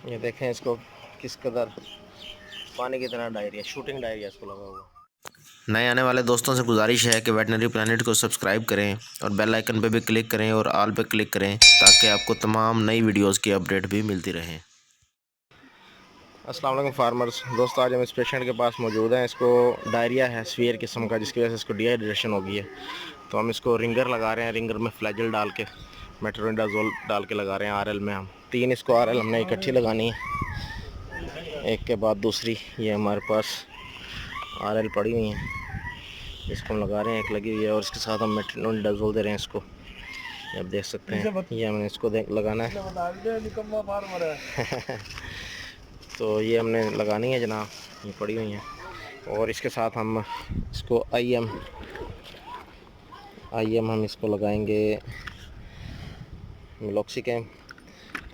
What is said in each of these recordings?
ये देखें इसको किस कदर पानी की तरह डायरिया, शूटिंग डायरिया इसको लगा हुआ। नए आने वाले दोस्तों से गुजारिश है कि वेटनरी प्लानट को सब्सक्राइब करें और बेल आइकन पे भी क्लिक करें और ऑल पे क्लिक करें ताकि आपको तमाम नई वीडियोस की अपडेट भी मिलती रहे। अस्सलाम वालेकुम फार्मर्स दोस्तों, आज हम इस पेशेंट के पास मौजूद हैं। इसको डायरिया है सीवियर किस्म का, जिसकी वजह से इसको डिहाइड्रेशन हो गई है। तो हम इसको रिंगर लगा रहे हैं। रिंगर में फ्लैजल डाल के, मेट्रोनिडाजोल डाल के लगा रहे हैं। आरएल में हम 3 इसको आरएल हमने इकट्ठी लगानी है, एक के बाद दूसरी। ये हमारे पास आरएल पड़ी हुई हैं, इसको हम लगा रहे हैं, एक लगी हुई है। और इसके साथ हम मेट्रोनिडाजोल दे रहे हैं इसको। ये आप देख सकते हैं, ये हमने इसको लगाना है। तो ये हमने लगानी है जनाब, ये पड़ी हुई हैं। और इसके साथ हम इसको आईएम हम इसको लगाएंगे मिलोक्सिकैम,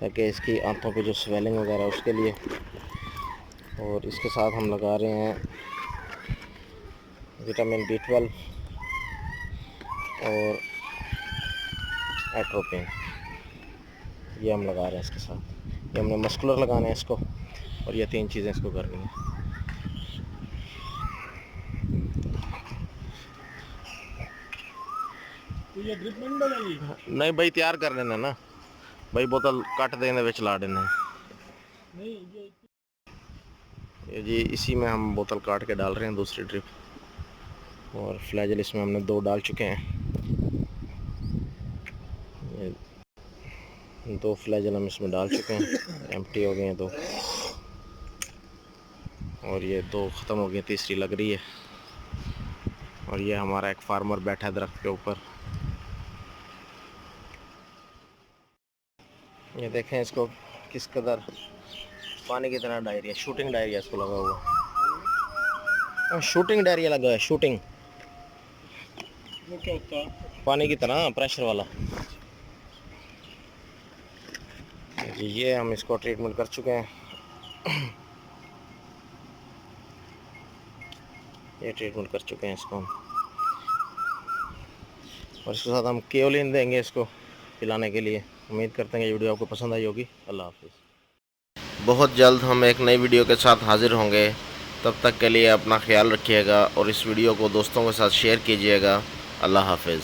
ताकि इसकी आंतों पे जो स्वेलिंग वगैरह है उसके लिए। और इसके साथ हम लगा रहे हैं विटामिन B12 और एट्रोपिन, ये हम लगा रहे हैं इसके साथ। ये हमने मस्कुलर लगाना है इसको, और ये 3 चीज़ें इसको करनी है। तो ये ड्रिप में डालेंगे? नहीं भाई, तैयार कर लेना ना भाई, बोतल कट देने विच ला देना। नहीं ये जी इसी में हम बोतल काट के डाल रहे हैं दूसरी ड्रिप। और फ्लैजल इसमें हमने 2 डाल चुके हैं। ये 2 फ्लैजल हम इसमें डाल चुके हैं, एम्प्टी हो गए हैं 2। और ये 2 ख़त्म हो गए, तीसरी लग रही है। और ये हमारा एक फार्मर बैठा है दरख्त के ऊपर। ये देखें इसको किस कदर पानी की तरह डायरिया, शूटिंग डायरिया इसको लगा हुआ। शूटिंग डायरिया लगा है, शूटिंग। वो क्या होता है? पानी की तरह प्रेशर वाला। ये हम इसको ट्रीटमेंट कर चुके हैं। ये ट्रीटमेंट कर चुके हैं इसको हम। और इसके साथ हम केओलिन देंगे इसको पिलाने के लिए। उम्मीद करते हैं कि ये वीडियो आपको पसंद आई होगी। अल्लाह हाफिज़। बहुत जल्द हम एक नई वीडियो के साथ हाजिर होंगे। तब तक के लिए अपना ख्याल रखिएगा और इस वीडियो को दोस्तों के साथ शेयर कीजिएगा। अल्लाह हाफिज़।